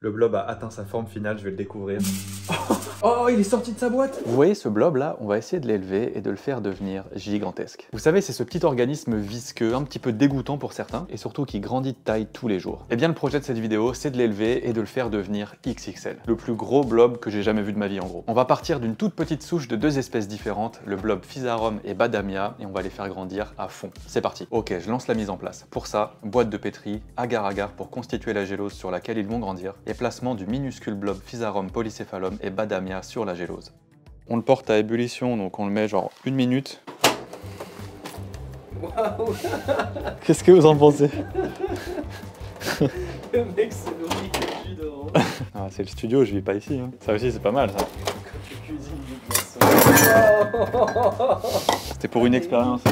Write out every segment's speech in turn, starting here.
Le blob a atteint sa forme finale, je vais le découvrir. Oh, il est sorti de sa boîte! Vous voyez ce blob là, on va essayer de l'élever et de le faire devenir gigantesque. Vous savez, c'est ce petit organisme visqueux, un petit peu dégoûtant pour certains, et surtout qui grandit de taille tous les jours. Et bien le projet de cette vidéo, c'est de l'élever et de le faire devenir XXL. Le plus gros blob que j'ai jamais vu de ma vie en gros. On va partir d'une toute petite souche de deux espèces différentes, le blob Physarum et Badamia, et on va les faire grandir à fond. C'est parti. Ok, je lance la mise en place. Pour ça, boîte de pétri, agar-agar pour constituer la gélose sur laquelle ils vont grandir, et placement du minuscule blob Physarum polycéphalum et Badamia sur la gélose. On le porte à ébullition, donc on le met genre 1 minute. Waouh. Qu'est-ce que vous en pensez? Le mec c'est nourri que le jus d'orange. Ah, c'est le studio, je vis pas ici. Hein. Ça aussi c'est pas mal ça. Quand tu cuisines du poisson. C'était pour une expérience.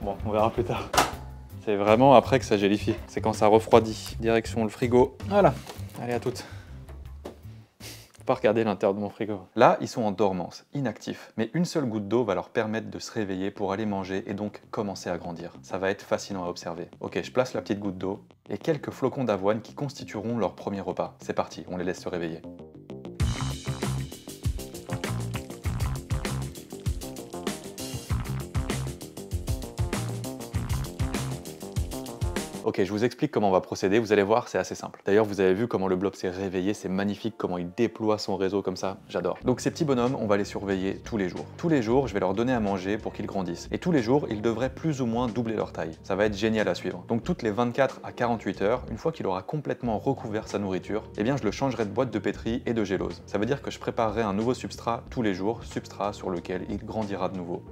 Bon, on verra plus tard. C'est vraiment après que ça gélifie. C'est quand ça refroidit. Direction le frigo. Voilà. Allez, à toutes. Faut pas regarder l'intérieur de mon frigo. Là, ils sont en dormance, inactifs. Mais une seule goutte d'eau va leur permettre de se réveiller pour aller manger et donc commencer à grandir. Ça va être fascinant à observer. Ok, je place la petite goutte d'eau et quelques flocons d'avoine qui constitueront leur premier repas. C'est parti, on les laisse se réveiller. Ok, je vous explique comment on va procéder, vous allez voir, c'est assez simple. D'ailleurs, vous avez vu comment le blob s'est réveillé, c'est magnifique comment il déploie son réseau comme ça, j'adore. Donc ces petits bonhommes, on va les surveiller tous les jours. Tous les jours, je vais leur donner à manger pour qu'ils grandissent. Et tous les jours, ils devraient plus ou moins doubler leur taille. Ça va être génial à suivre. Donc toutes les 24 à 48 heures, une fois qu'il aura complètement recouvert sa nourriture, eh bien je le changerai de boîte de pétri et de gélose. Ça veut dire que je préparerai un nouveau substrat tous les jours, substrat sur lequel il grandira de nouveau.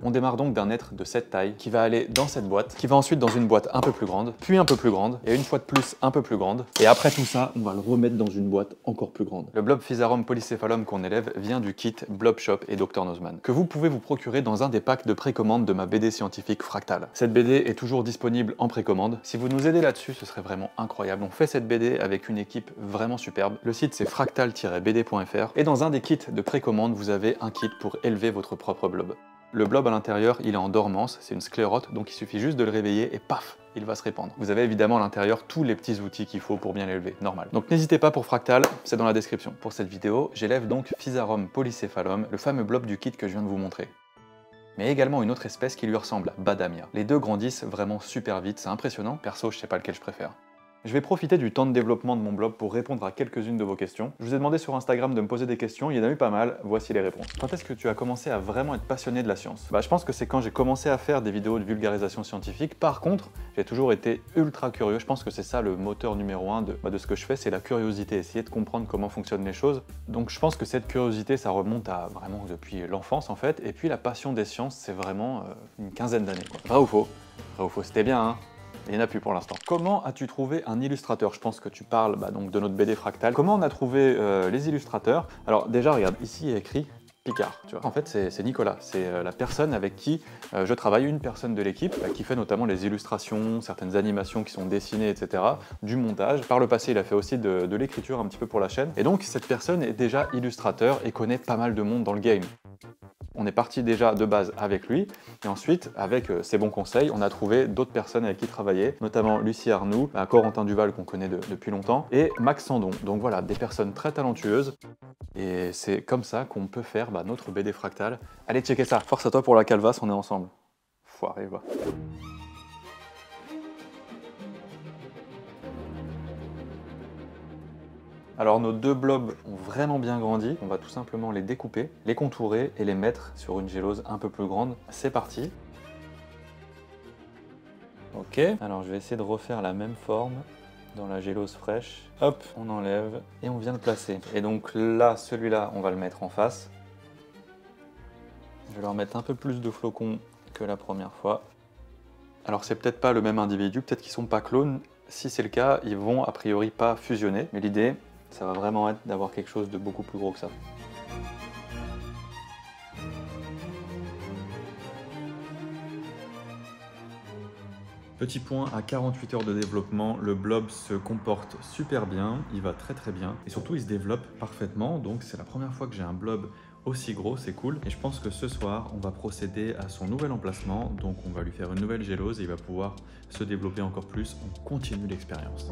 On démarre donc d'un être de cette taille qui va aller dans cette boîte, qui va ensuite dans une boîte un peu plus grande, puis un peu plus grande, et une fois de plus un peu plus grande. Et après tout ça, on va le remettre dans une boîte encore plus grande. Le blob Physarum polycéphalum qu'on élève vient du kit Blob Shop et Dr Nozman, que vous pouvez vous procurer dans un des packs de précommande de ma BD scientifique Fractal. Cette BD est toujours disponible en précommande. Si vous nous aidez là-dessus, ce serait vraiment incroyable. On fait cette BD avec une équipe vraiment superbe. Le site c'est fractal-bd.fr, et dans un des kits de précommande, vous avez un kit pour élever votre propre blob. Le blob à l'intérieur, il est en dormance, c'est une sclérote, donc il suffit juste de le réveiller et paf, il va se répandre. Vous avez évidemment à l'intérieur tous les petits outils qu'il faut pour bien l'élever, normal. Donc n'hésitez pas pour Fractal, c'est dans la description. Pour cette vidéo, j'élève donc Physarum polycéphalum, le fameux blob du kit que je viens de vous montrer. Mais également une autre espèce qui lui ressemble, Badamia. Les deux grandissent vraiment super vite, c'est impressionnant, perso je sais pas lequel je préfère. Je vais profiter du temps de développement de mon blog pour répondre à quelques-unes de vos questions. Je vous ai demandé sur Instagram de me poser des questions, il y en a eu pas mal, voici les réponses. Quand est-ce que tu as commencé à vraiment être passionné de la science? Je pense que c'est quand j'ai commencé à faire des vidéos de vulgarisation scientifique. Par contre, j'ai toujours été ultra curieux, je pense que c'est ça le moteur numéro 1 de ce que je fais, c'est la curiosité, essayer de comprendre comment fonctionnent les choses. Donc je pense que cette curiosité, ça remonte à vraiment depuis l'enfance en fait, et puis la passion des sciences, c'est vraiment une quinzaine d'années. Vrai ou faux? Vrai ou faux, c'était bien hein? Il n'y en a plus pour l'instant. Comment as-tu trouvé un illustrateur? Je pense que tu parles donc de notre BD Fractal. Comment on a trouvé les illustrateurs? Alors déjà, regarde, ici il y a écrit Picard, tu vois. En fait, c'est Nicolas, c'est la personne avec qui je travaille, une personne de l'équipe, qui fait notamment les illustrations, certaines animations qui sont dessinées, etc., du montage. Par le passé, il a fait aussi de l'écriture un petit peu pour la chaîne. Et donc, cette personne est déjà illustrateur et connaît pas mal de monde dans le game. On est parti déjà de base avec lui, et ensuite, avec ses bons conseils, on a trouvé d'autres personnes avec qui travailler, notamment Lucie Arnoux, Corentin Duval qu'on connaît depuis longtemps, et Max Sandon. Donc voilà, des personnes très talentueuses, et c'est comme ça qu'on peut faire notre BD Fractal. Allez, checker ça. Force à toi pour la calvasse, on est ensemble. Foiré, va. Alors nos deux blobs ont vraiment bien grandi, on va tout simplement les découper, les contourer et les mettre sur une gélose un peu plus grande. C'est parti. Ok, alors je vais essayer de refaire la même forme dans la gélose fraîche. Hop, on enlève et on vient le placer. Et donc là, celui-là, on va le mettre en face. Je vais leur mettre un peu plus de flocons que la première fois. Alors c'est peut-être pas le même individu, peut-être qu'ils sont pas clones. Si c'est le cas, ils vont a priori pas fusionner, mais l'idée, ça va vraiment être d'avoir quelque chose de beaucoup plus gros que ça. Petit point, à 48 heures de développement, le blob se comporte super bien, il va très très bien, et surtout il se développe parfaitement, donc c'est la première fois que j'ai un blob aussi gros, c'est cool. Et je pense que ce soir, on va procéder à son nouvel emplacement, donc on va lui faire une nouvelle gélose et il va pouvoir se développer encore plus, on continue l'expérience.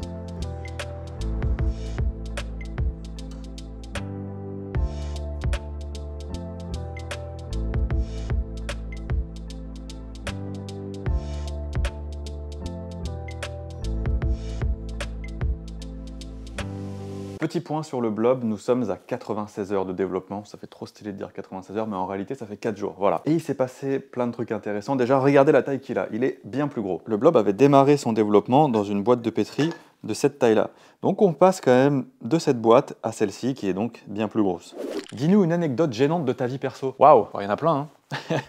Petit point sur le blob, nous sommes à 96 heures de développement. Ça fait trop stylé de dire 96 heures, mais en réalité, ça fait 4 jours. Voilà. Et il s'est passé plein de trucs intéressants. Déjà, regardez la taille qu'il a. Il est bien plus gros. Le blob avait démarré son développement dans une boîte de pétri de cette taille-là. Donc on passe quand même de cette boîte à celle-ci, qui est donc bien plus grosse. Dis-nous une anecdote gênante de ta vie perso. Waouh, il y en a plein, hein.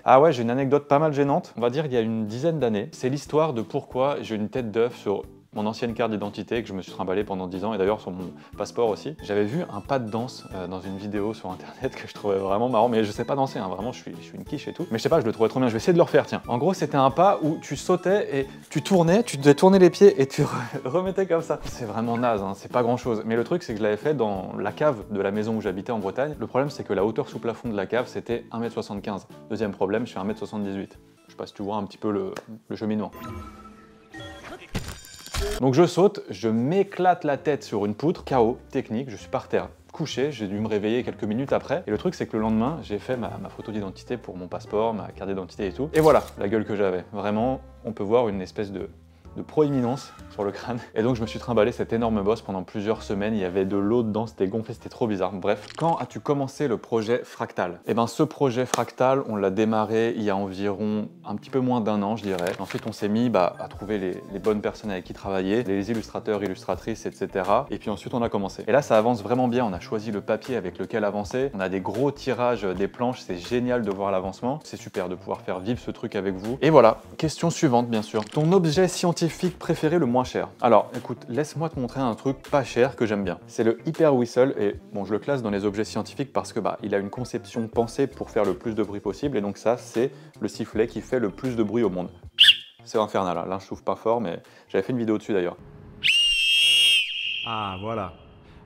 Ah ouais, j'ai une anecdote pas mal gênante. On va dire il y a une dizaine d'années. C'est l'histoire de pourquoi j'ai une tête d'œuf sur mon ancienne carte d'identité que je me suis trimballé pendant 10 ans et d'ailleurs sur mon passeport aussi. J'avais vu un pas de danse dans une vidéo sur internet que je trouvais vraiment marrant, mais je sais pas danser, hein, vraiment je suis une quiche et tout. Mais je sais pas, je le trouvais trop bien, je vais essayer de le refaire, tiens. En gros, c'était un pas où tu sautais et tu tournais, tu devais tourner les pieds et tu remettais comme ça. C'est vraiment naze, hein, c'est pas grand chose. Mais le truc, c'est que je l'avais fait dans la cave de la maison où j'habitais en Bretagne. Le problème, c'est que la hauteur sous plafond de la cave, c'était 1,75 m. Deuxième problème, je fais 1,78 m. Je sais pas si tu vois un petit peu le cheminement. Donc je saute, je m'éclate la tête sur une poutre, KO, technique, je suis par terre, couché, j'ai dû me réveiller quelques minutes après. Et le truc c'est que le lendemain, j'ai fait ma photo d'identité pour mon passeport, ma carte d'identité et tout. Et voilà, la gueule que j'avais. Vraiment, on peut voir une espèce de proéminence sur le crâne. Et donc je me suis trimballé cet énorme boss pendant plusieurs semaines, il y avait de l'eau dedans, c'était gonflé, c'était trop bizarre. Bref, quand as-tu commencé le projet Fractal? Eh ben ce projet Fractal, on l'a démarré il y a environ un petit peu moins d'1 an, je dirais. Ensuite on s'est mis à trouver les bonnes personnes avec qui travailler, les illustrateurs, illustratrices, etc. Et puis ensuite on a commencé. Et là ça avance vraiment bien, on a choisi le papier avec lequel avancer, on a des gros tirages des planches, c'est génial de voir l'avancement, c'est super de pouvoir faire vivre ce truc avec vous. Et voilà, question suivante bien sûr. Ton objet scientifique préféré le moins cher? Alors écoute, laisse-moi te montrer un truc pas cher que j'aime bien. C'est le Hyper Whistle et bon, je le classe dans les objets scientifiques parce que il a une conception pensée pour faire le plus de bruit possible et donc ça c'est le sifflet qui fait le plus de bruit au monde. C'est infernal, hein. Là je trouve pas fort mais j'avais fait une vidéo dessus d'ailleurs. Ah voilà.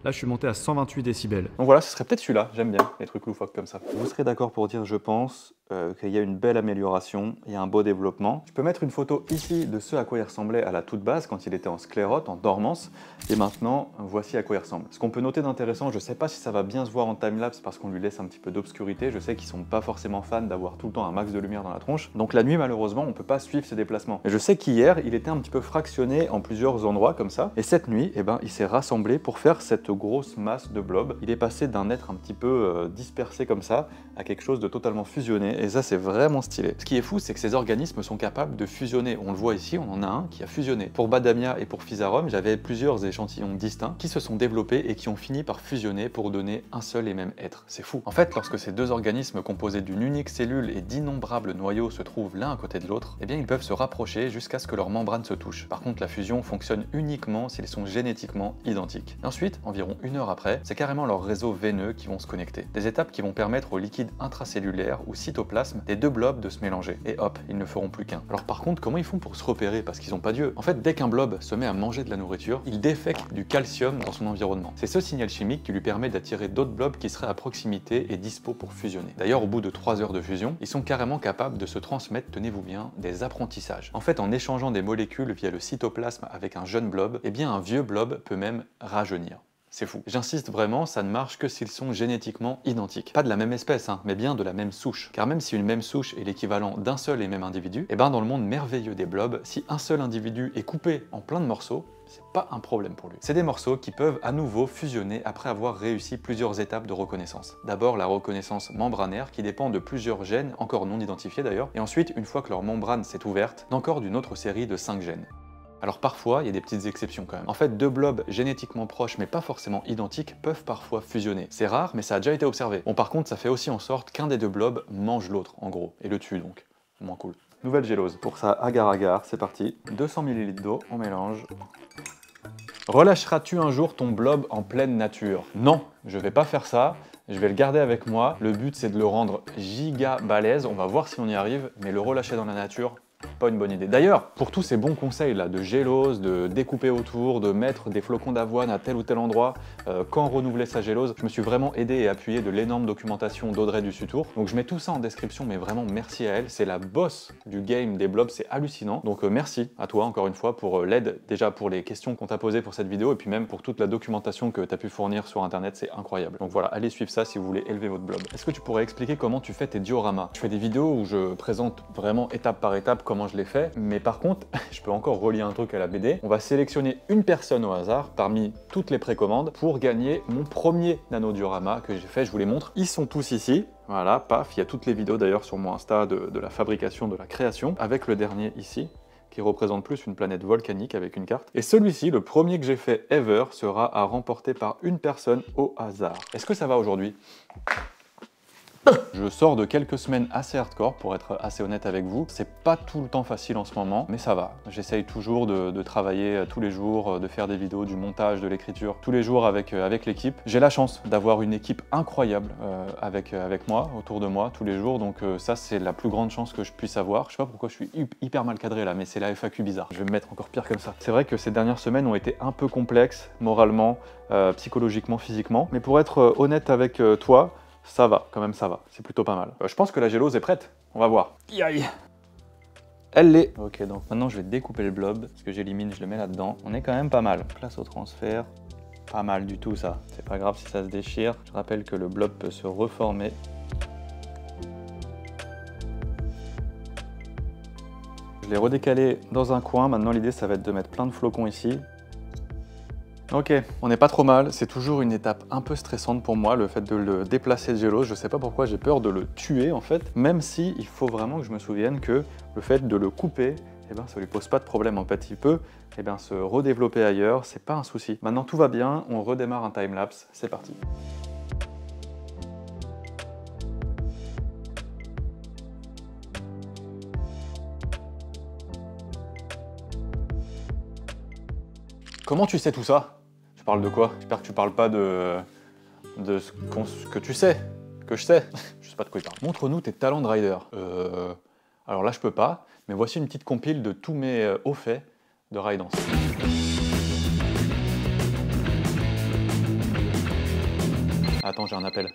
Là, je suis monté à 128 décibels. Donc voilà, ce serait peut-être celui-là. J'aime bien les trucs loufoques comme ça. Vous serez d'accord pour dire, je pense, qu'il y a une belle amélioration, il y a un beau développement. Je peux mettre une photo ici de ce à quoi il ressemblait à la toute base quand il était en sclérote, en dormance. Et maintenant, voici à quoi il ressemble. Ce qu'on peut noter d'intéressant, je ne sais pas si ça va bien se voir en timelapse parce qu'on lui laisse un petit peu d'obscurité. Je sais qu'ils sont pas forcément fans d'avoir tout le temps un max de lumière dans la tronche. Donc la nuit, malheureusement, on ne peut pas suivre ses déplacements. Et je sais qu'hier, il était un petit peu fractionné en plusieurs endroits comme ça. Et cette nuit, eh ben, il s'est rassemblé pour faire cette grosse masse de blob. Il est passé d'un être un petit peu dispersé comme ça à quelque chose de totalement fusionné. Et ça, c'est vraiment stylé. Ce qui est fou, c'est que ces organismes sont capables de fusionner. On le voit ici, on en a un qui a fusionné. Pour Badamia et pour Physarum, j'avais plusieurs échantillons distincts qui se sont développés et qui ont fini par fusionner pour donner un seul et même être. C'est fou. En fait, lorsque ces deux organismes composés d'une unique cellule et d'innombrables noyaux se trouvent l'un à côté de l'autre, eh bien ils peuvent se rapprocher jusqu'à ce que leurs membranes se touchent. Par contre, la fusion fonctionne uniquement s'ils sont génétiquement identiques. Et ensuite, environ 1 heure après, c'est carrément leurs réseaux veineux qui vont se connecter. Des étapes qui vont permettre au liquide intracellulaire ou cytoplasme des deux blobs de se mélanger. Et hop, ils ne feront plus qu'un. Alors par contre, comment ils font pour se repérer? Parce qu'ils n'ont pas d'yeux. En fait, dès qu'un blob se met à manger de la nourriture, il défecte du calcium dans son environnement. C'est ce signal chimique qui lui permet d'attirer d'autres blobs qui seraient à proximité et dispo pour fusionner. D'ailleurs, au bout de 3 heures de fusion, ils sont carrément capables de se transmettre, tenez-vous bien, des apprentissages. En fait, en échangeant des molécules via le cytoplasme avec un jeune blob, eh bien un vieux blob peut même rajeunir. C'est fou. J'insiste vraiment, ça ne marche que s'ils sont génétiquement identiques. Pas de la même espèce, hein, mais bien de la même souche. Car même si une même souche est l'équivalent d'un seul et même individu, et ben dans le monde merveilleux des blobs, si un seul individu est coupé en plein de morceaux, c'est pas un problème pour lui. C'est des morceaux qui peuvent à nouveau fusionner après avoir réussi plusieurs étapes de reconnaissance. D'abord la reconnaissance membranaire qui dépend de plusieurs gènes, encore non identifiés d'ailleurs, et ensuite, une fois que leur membrane s'est ouverte, d'encore d'une autre série de 5 gènes. Alors parfois, il y a des petites exceptions quand même. En fait, deux blobs génétiquement proches mais pas forcément identiques peuvent parfois fusionner. C'est rare, mais ça a déjà été observé. Bon, par contre, ça fait aussi en sorte qu'un des deux blobs mange l'autre, en gros, et le tue donc. Moins cool. Nouvelle gélose. Pour ça, agar-agar, c'est parti. 200 ml d'eau, on mélange. Relâcheras-tu un jour ton blob en pleine nature? Non, je vais pas faire ça. Je vais le garder avec moi. Le but, c'est de le rendre giga balèze. On va voir si on y arrive, mais le relâcher dans la nature, pas une bonne idée. D'ailleurs, pour tous ces bons conseils là, de gélose, de découper autour, de mettre des flocons d'avoine à tel ou tel endroit, quand renouveler sa gélose, je me suis vraiment aidé et appuyé de l'énorme documentation d'Audrey Dussutour. Donc je mets tout ça en description, mais vraiment merci à elle. C'est la boss du game des blobs, c'est hallucinant. Donc merci à toi encore une fois pour l'aide, déjà pour les questions qu'on t'a posées pour cette vidéo, et puis même pour toute la documentation que tu as pu fournir sur internet, c'est incroyable. Donc voilà, allez suivre ça si vous voulez élever votre blob. Est-ce que tu pourrais expliquer comment tu fais tes dioramas? Je fais des vidéos où je présente vraiment étape par étape comment je l'ai fait, mais par contre, je peux encore relier un truc à la BD. On va sélectionner une personne au hasard parmi toutes les précommandes pour gagner mon premier nano-diorama que j'ai fait, je vous les montre. Ils sont tous ici. Voilà, paf, il y a toutes les vidéos d'ailleurs sur mon Insta de la fabrication, de la création, avec le dernier ici, qui représente plus une planète volcanique avec une carte. Et celui-ci, le premier que j'ai fait ever, sera à remporter par une personne au hasard. Est-ce que ça va aujourd'hui ? Je sors de quelques semaines assez hardcore, pour être assez honnête avec vous. C'est pas tout le temps facile en ce moment, mais ça va. J'essaye toujours de travailler tous les jours, de faire des vidéos, du montage, de l'écriture, tous les jours avec l'équipe. J'ai la chance d'avoir une équipe incroyable avec moi, autour de moi, tous les jours. Donc ça, c'est la plus grande chance que je puisse avoir. Je sais pas pourquoi je suis hyper mal cadré là, mais c'est la FAQ bizarre. Je vais me mettre encore pire comme ça. C'est vrai que ces dernières semaines ont été un peu complexes, moralement, psychologiquement, physiquement. Mais pour être honnête avec toi, ça va, quand même ça va, c'est plutôt pas mal. Je pense que la gélose est prête, on va voir. Aïe. Elle l'est. Ok, donc maintenant je vais découper le blob, ce que j'élimine, je le mets là-dedans. On est quand même pas mal. Place au transfert, pas mal du tout ça. C'est pas grave si ça se déchire. Je rappelle que le blob peut se reformer. Je l'ai redécalé dans un coin, maintenant l'idée ça va être de mettre plein de flocons ici. Ok, on n'est pas trop mal, c'est toujours une étape un peu stressante pour moi, le fait de le déplacer de gélose. Je sais pas pourquoi j'ai peur de le tuer en fait, même si il faut vraiment que je me souvienne que le fait de le couper, eh ben, ça lui pose pas de problème en fait. Il peut se redévelopper ailleurs, c'est pas un souci. Maintenant tout va bien, on redémarre un timelapse, c'est parti. Comment tu sais tout ça? Tu parles de quoi? J'espère que tu parles pas de ce que tu sais, que je sais. Je sais pas de quoi il parle. Montre-nous tes talents de rider. Alors là, je peux pas, mais voici une petite compile de tous mes hauts faits de rail-dance. Attends, j'ai un appel.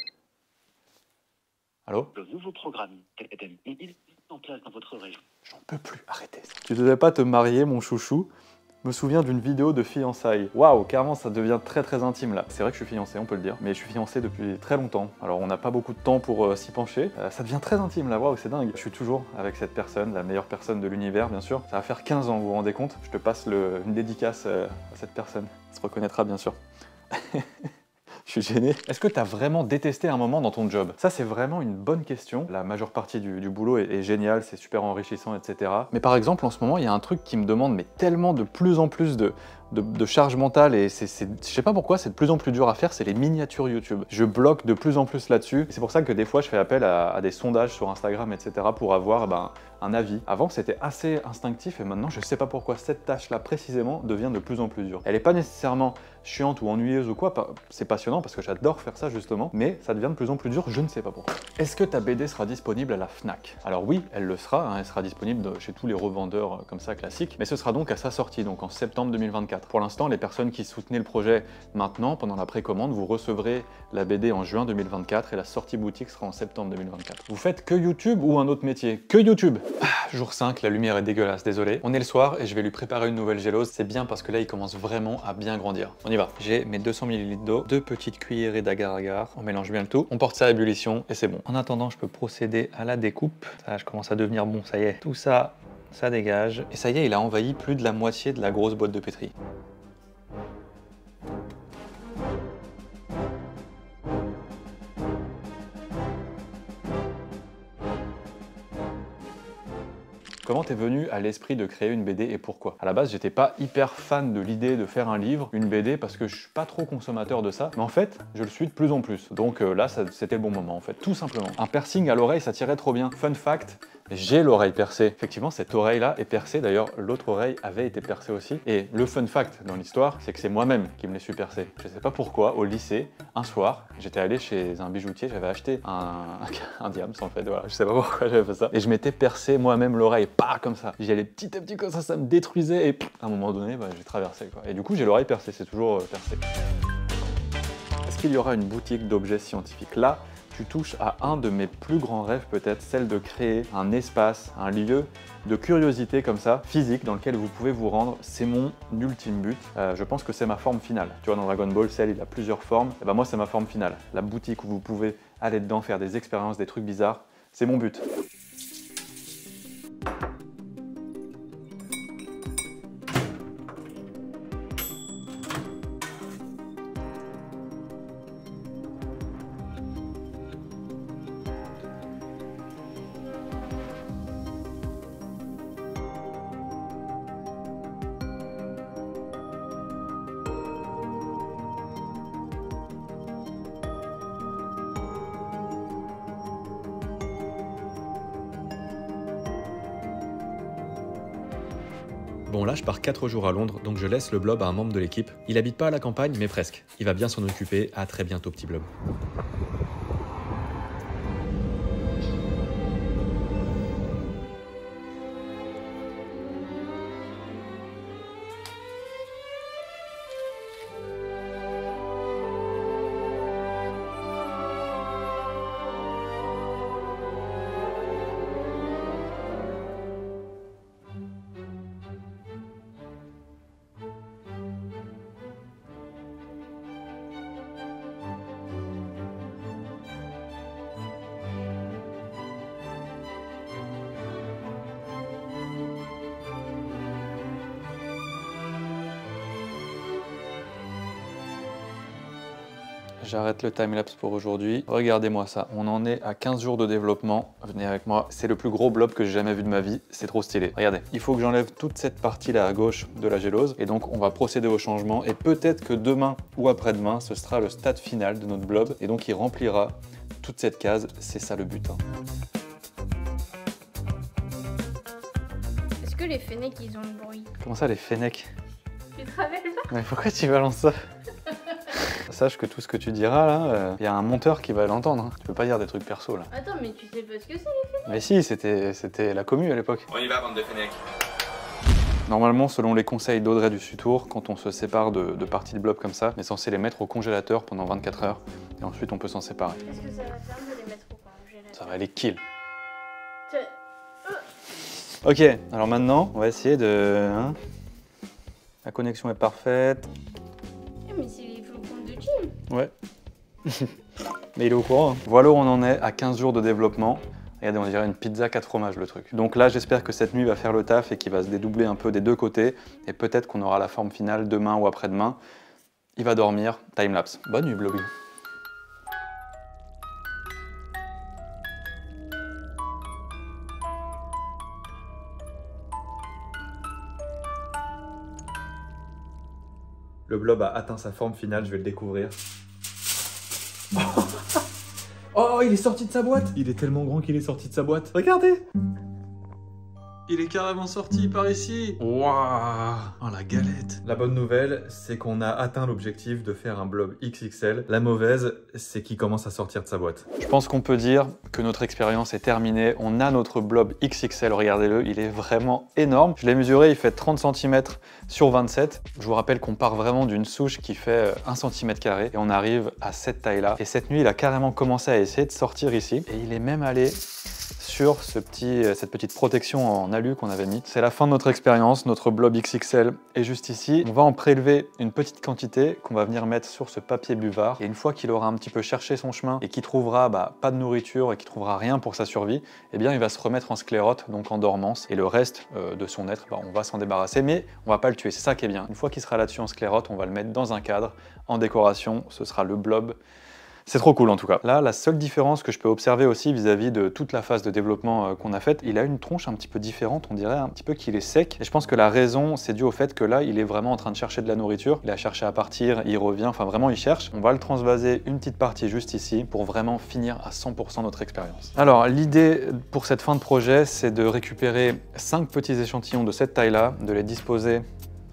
Allô? Le nouveau programme TEDM est mis en place dans votre région. J'en peux plus, arrêtez ça. Tu devais pas te marier, mon chouchou? Je me souviens d'une vidéo de fiançailles. Waouh, carrément ça devient très intime là. C'est vrai que je suis fiancé, on peut le dire, mais je suis fiancé depuis très longtemps. Alors on n'a pas beaucoup de temps pour s'y pencher. Ça devient très intime là, waouh, c'est dingue. Je suis toujours avec cette personne, la meilleure personne de l'univers bien sûr. Ça va faire 15 ans, vous vous rendez compte? Je te passe une dédicace à cette personne. Elle se reconnaîtra bien sûr. Je suis gêné. Est-ce que tu as vraiment détesté un moment dans ton job? Ça, c'est vraiment une bonne question. La majeure partie du boulot est géniale, c'est super enrichissant, etc. Mais par exemple, en ce moment, il y a un truc qui me demande mais tellement de plus en plus de charge mentale et je sais pas pourquoi, c'est de plus en plus dur à faire, c'est les miniatures YouTube. Je bloque de plus en plus là-dessus. C'est pour ça que des fois, je fais appel à des sondages sur Instagram, etc. pour avoir un avis. Avant, c'était assez instinctif et maintenant, je sais pas pourquoi cette tâche-là précisément devient de plus en plus dure. Elle est pas nécessairement chiante ou ennuyeuse ou quoi, c'est passionnant parce que j'adore faire ça justement, mais ça devient de plus en plus dur, je ne sais pas pourquoi. Est-ce que ta BD sera disponible à la Fnac? Alors oui, elle le sera, elle sera disponible chez tous les revendeurs comme ça classiques, mais ce sera donc à sa sortie, donc en septembre 2024. Pour l'instant, les personnes qui soutenaient le projet maintenant, pendant la précommande, vous recevrez la BD en juin 2024 et la sortie boutique sera en septembre 2024. Vous faites que YouTube ou un autre métier? Que YouTube! Jour 5, la lumière est dégueulasse, désolé. On est le soir et je vais lui préparer une nouvelle gélose. C'est bien parce que là, il commence vraiment à bien grandir. On y va. J'ai mes 200 ml d'eau, 2 petites cuillerées d'agar-agar. On mélange bien le tout. On porte ça à ébullition et c'est bon. En attendant, je peux procéder à la découpe. Ça, je commence à devenir bon, ça y est. Tout ça, ça dégage. Et ça y est, il a envahi plus de la moitié de la grosse boîte de pétri. Comment t'es venu à l'esprit de créer une BD et pourquoi? À la base, j'étais pas hyper fan de l'idée de faire un livre, une BD, parce que je suis pas trop consommateur de ça. Mais en fait, je le suis de plus en plus. Donc là, c'était le bon moment en fait, tout simplement. Un piercing à l'oreille, ça tirait trop bien. Fun fact, j'ai l'oreille percée. Effectivement, cette oreille-là est percée. D'ailleurs, l'autre oreille avait été percée aussi. Et le fun fact dans l'histoire, c'est que c'est moi-même qui me l'ai su percer. Je sais pas pourquoi, au lycée, un soir, j'étais allé chez un bijoutier, j'avais acheté un diams en fait, voilà. Je sais pas pourquoi j'avais fait ça. Et je m'étais percé moi-même l'oreille, pas comme ça. J'y allais petit à petit comme ça me détruisait et à un moment donné, j'ai traversé quoi. Et du coup, j'ai l'oreille percée, c'est toujours percé. Est-ce qu'il y aura une boutique d'objets scientifiques? Là, tu touches à un de mes plus grands rêves peut-être, celle de créer un espace, un lieu de curiosité comme ça, physique, dans lequel vous pouvez vous rendre. C'est mon ultime but. Je pense que c'est ma forme finale. Tu vois, dans Dragon Ball, Cell, il a plusieurs formes. Et ben moi, c'est ma forme finale. La boutique où vous pouvez aller dedans, faire des expériences, des trucs bizarres, c'est mon but. Bon là je pars 4 jours à Londres, donc je laisse le blob à un membre de l'équipe. Il habite pas à la campagne, mais presque. Il va bien s'en occuper. À très bientôt petit blob. J'arrête le timelapse pour aujourd'hui. Regardez-moi ça, on en est à 15 jours de développement. Venez avec moi, c'est le plus gros blob que j'ai jamais vu de ma vie, c'est trop stylé. Regardez, il faut que j'enlève toute cette partie-là à gauche de la gélose, et donc on va procéder au changement, et peut-être que demain ou après-demain, ce sera le stade final de notre blob, et donc il remplira toute cette case, c'est ça le but. Hein. Est-ce que les fennecs, ils ont le bruit? Comment ça les fennecs? Tu te rappelles pas? Mais pourquoi tu balances ça? Sache que tout ce que tu diras là, il y a un monteur qui va l'entendre. Hein. Tu peux pas dire des trucs perso là. Attends, mais tu sais pas ce que c'est les fennecs? Mais si, c'était la commu à l'époque. On y va, bande de fennecs. Normalement, selon les conseils d'Audrey du Sutour, quand on se sépare de parties de blob comme ça, on est censé les mettre au congélateur pendant 24 heures. Et ensuite, on peut s'en séparer. Qu'est-ce que ça va faire de les mettre au congélateur? Ça va les kill. C'est- Ok, alors maintenant, on va essayer de... Hein. La connexion est parfaite. Mais c'est les flocons de Jim. Ouais. Mais il est au courant. Hein. Voilà où on en est à 15 jours de développement. Regardez, on dirait une pizza 4 fromages le truc. Donc là, j'espère que cette nuit va faire le taf et qu'il va se dédoubler un peu des deux côtés. Et peut-être qu'on aura la forme finale demain ou après-demain. Il va dormir. Timelapse. Bonne nuit, Bloby. Le blob a atteint sa forme finale, je vais le découvrir. Oh, il est sorti de sa boîte! Il est tellement grand qu'il est sorti de sa boîte. Regardez! Il est carrément sorti par ici. Waouh! Oh la galette! La bonne nouvelle, c'est qu'on a atteint l'objectif de faire un blob XXL. La mauvaise, c'est qu'il commence à sortir de sa boîte. Je pense qu'on peut dire que notre expérience est terminée. On a notre blob XXL, regardez-le, il est vraiment énorme. Je l'ai mesuré, il fait 30 cm sur 27. Je vous rappelle qu'on part vraiment d'une souche qui fait 1 cm et on arrive à cette taille-là. Et cette nuit, il a carrément commencé à essayer de sortir ici. Et il est même allé sur cette petite protection en alu qu'on avait mis. C'est la fin de notre expérience, notre blob XXL est juste ici. On va en prélever une petite quantité qu'on va venir mettre sur ce papier buvard. Et une fois qu'il aura un petit peu cherché son chemin et qu'il trouvera pas de nourriture et qu'il trouvera rien pour sa survie, eh bien il va se remettre en sclérote, donc en dormance. Et le reste de son être, on va s'en débarrasser, mais on va pas le tuer. C'est ça qui est bien. Une fois qu'il sera là-dessus en sclérote, on va le mettre dans un cadre, en décoration. Ce sera le blob. C'est trop cool en tout cas. Là, la seule différence que je peux observer aussi vis-à-vis de toute la phase de développement qu'on a faite, il a une tronche un petit peu différente, on dirait un petit peu qu'il est sec. Et je pense que la raison, c'est dû au fait que là, il est vraiment en train de chercher de la nourriture. Il a cherché à partir, il revient, enfin vraiment il cherche. On va le transvaser une petite partie juste ici pour vraiment finir à 100% notre expérience. Alors l'idée pour cette fin de projet, c'est de récupérer 5 petits échantillons de cette taille-là, de les disposer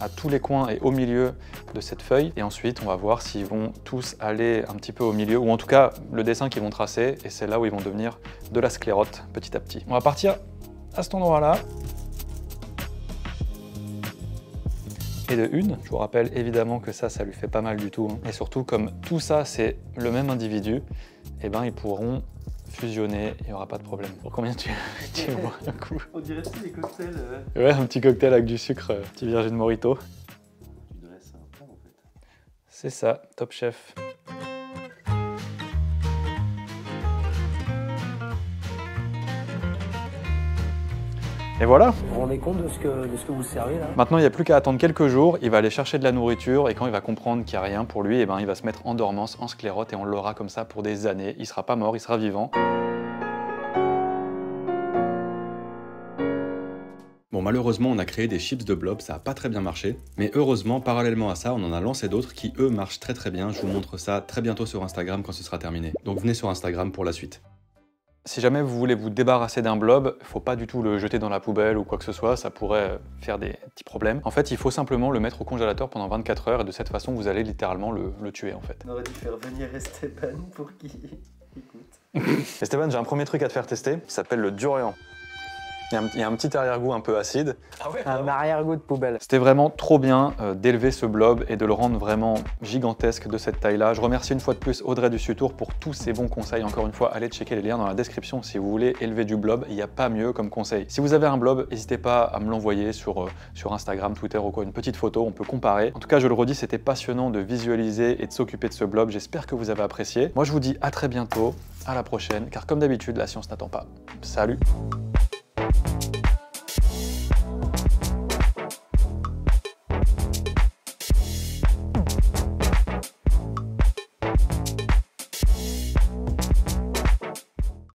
à tous les coins et au milieu de cette feuille, et ensuite on va voir s'ils vont tous aller un petit peu au milieu, ou en tout cas le dessin qu'ils vont tracer, et c'est là où ils vont devenir de la sclérote petit à petit. On va partir à cet endroit-là. Et de une, je vous rappelle évidemment que ça lui fait pas mal du tout, hein. Et surtout comme tout ça c'est le même individu, et ben ils pourront fusionner, il n'y aura pas de problème. Pour combien tu bois un coup? On dirait aussi des cocktails. Ouais, un petit cocktail avec du sucre, petit Virgin Morito. Tu dresses un plat en fait. C'est ça, Top Chef. Et voilà. Vous vous rendez compte de ce que vous servez là? Maintenant, il n'y a plus qu'à attendre quelques jours, il va aller chercher de la nourriture et quand il va comprendre qu'il n'y a rien pour lui, eh ben, il va se mettre en dormance, en sclérote et on l'aura comme ça pour des années. Il ne sera pas mort, il sera vivant. Bon, malheureusement, on a créé des chips de blob, ça n'a pas très bien marché. Mais heureusement, parallèlement à ça, on en a lancé d'autres qui, eux, marchent très très bien. Je vous montre ça très bientôt sur Instagram quand ce sera terminé. Donc venez sur Instagram pour la suite. Si jamais vous voulez vous débarrasser d'un blob, il faut pas du tout le jeter dans la poubelle ou quoi que ce soit, ça pourrait faire des petits problèmes. En fait, il faut simplement le mettre au congélateur pendant 24 heures et de cette façon, vous allez littéralement le tuer en fait. On aurait dû faire venir Esteban pour qu'il écoute. Esteban, j'ai un premier truc à te faire tester, il s'appelle le durian. Il y a un petit arrière-goût un peu acide. Ah ouais, Un arrière-goût de poubelle. C'était vraiment trop bien d'élever ce blob et de le rendre vraiment gigantesque de cette taille-là. Je remercie une fois de plus Audrey du Sutour pour tous ses bons conseils. Encore une fois, allez checker les liens dans la description si vous voulez élever du blob. Il n'y a pas mieux comme conseil. Si vous avez un blob, n'hésitez pas à me l'envoyer sur Instagram, Twitter ou quoi, une petite photo, on peut comparer. En tout cas, je le redis, c'était passionnant de visualiser et de s'occuper de ce blob. J'espère que vous avez apprécié. Moi, je vous dis à très bientôt, à la prochaine, car comme d'habitude, la science n'attend pas. Salut!